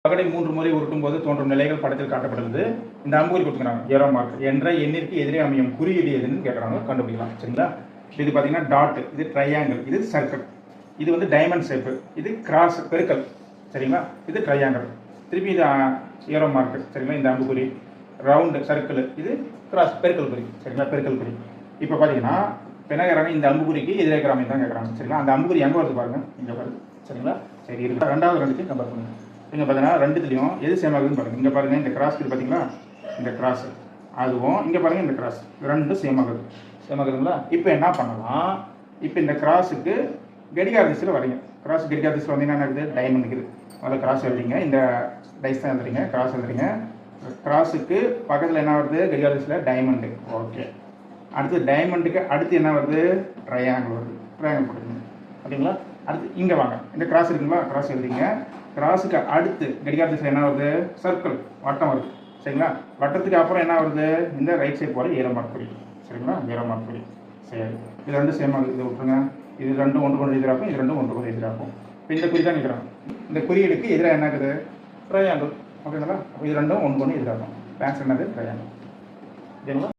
பகடை 3 முறை உருட்டும் போது தோன்றும் நிலைகள் படத்தில் காட்டப்படுகிறது. இந்த அம்புக்குறி கொடுத்துக்கிறாங்க ஏரோ மார்க் என்ற எண்ணிற்கு எதிரே அமையும் குறியீடு எதுன்னு கேட்குறாங்க, கண்டுபிடிக்கலாம். சரிங்களா? இது பார்த்தீங்கன்னா டாட், இது ட்ரையாங்கிள், இது சர்க்கிள், இது வந்து டைமண்ட் ஷேப்பு, இது கிராஸ் பெருக்கல். சரிங்களா? இது ட்ரையாங்கிள், திருப்பி இது ஏரோ மார்க். சரிங்களா? இந்த அம்புக்குறி ரவுண்டு சர்க்கிள், இது கிராஸ் பெருக்கல் குறி. சரிங்களா? பெருக்கல் குறி. இப்போ பார்த்தீங்கன்னா என்ன கேட்குறாங்க, இந்த அம்புக்குறிக்கு எதிரே இருக்கிற அமைப்பு தான் கேட்குறாங்க. சரிங்களா? அந்த அம்புக்குறி எங்கே வருது பாருங்க, இங்கே வருது. சரிங்களா? சரி இருக்கு. ரெண்டாவது ரெண்டுத்தையும் கம்பேர் பண்ணுங்க. இங்கே பார்த்தீங்கன்னா ரெண்டுத்துலையும் எது சேம் ஆகுதுன்னு பாருங்கள். இங்கே பாருங்கள், இந்த கிராஸ் இருக்குது பார்த்தீங்களா, இந்த கிராஸ் அதுவும் இங்கே பாருங்கள் இந்த கிராஸ் ரெண்டும் சேம் ஆகுது. சேம் ஆகுதுங்களா? இப்போ என்ன பண்ணலாம், இப்போ இந்த கிராஸுக்கு கடிகார திசையில் வரீங்க. கிராஸ் கடிகார திசையில் வந்தீங்கன்னா என்ன இருக்குது, டைமண்ட் இருக்குது. அதில் கிராஸ் எழுதிங்க, இந்த டைஸ் தான் எழுதுறீங்க, கிராஸ் எழுதுறீங்க. கிராஸுக்கு பக்கத்தில் என்ன வருது, கடிகார திசையில் டைமண்டு. ஓகே, அடுத்து டைமண்டுக்கு அடுத்து என்ன வருது, ட்ரையாங்கிள் வருது. ட்ரையாங்கிள் போட்டுருங்க. ஓகேங்களா? அடுத்து இங்கே வாங்க, இந்த கிராஸ் இருக்குங்களா, கிராஸ் எழுதிங்க. கிராஸுக்கு அடுத்து கடிகார திசையில் என்ன வருது, சர்க்கிள், வட்டம் வருது. சரிங்களா? வட்டத்துக்கு அப்புறம் என்ன வருது, இந்த ரைட் சைட் போகிற ஏரோ மார்க் குறி. சரிங்களா? ஏரோ மார்க் குறி. சரி, இது ரெண்டும் சேம் ஆகுது, இதை விட்டுருங்க. இது ரெண்டும் ஒன்று கொண்டு எதிராகும், இது ரெண்டும் ஒன்று கொண்டு எதிராகும். இப்போ இந்த குறி தான் நிற்கிறோம். இந்த குறியீடுக்கு எதிராக என்ன இருக்குது, ட்ரையாங்கிள். ஓகேங்களா? அப்போ இது ரெண்டும் ஒன்று கொண்டு எதிராகும். ஆன்சர் என்னது, ட்ரையாங்கிள். ஓகேங்களா?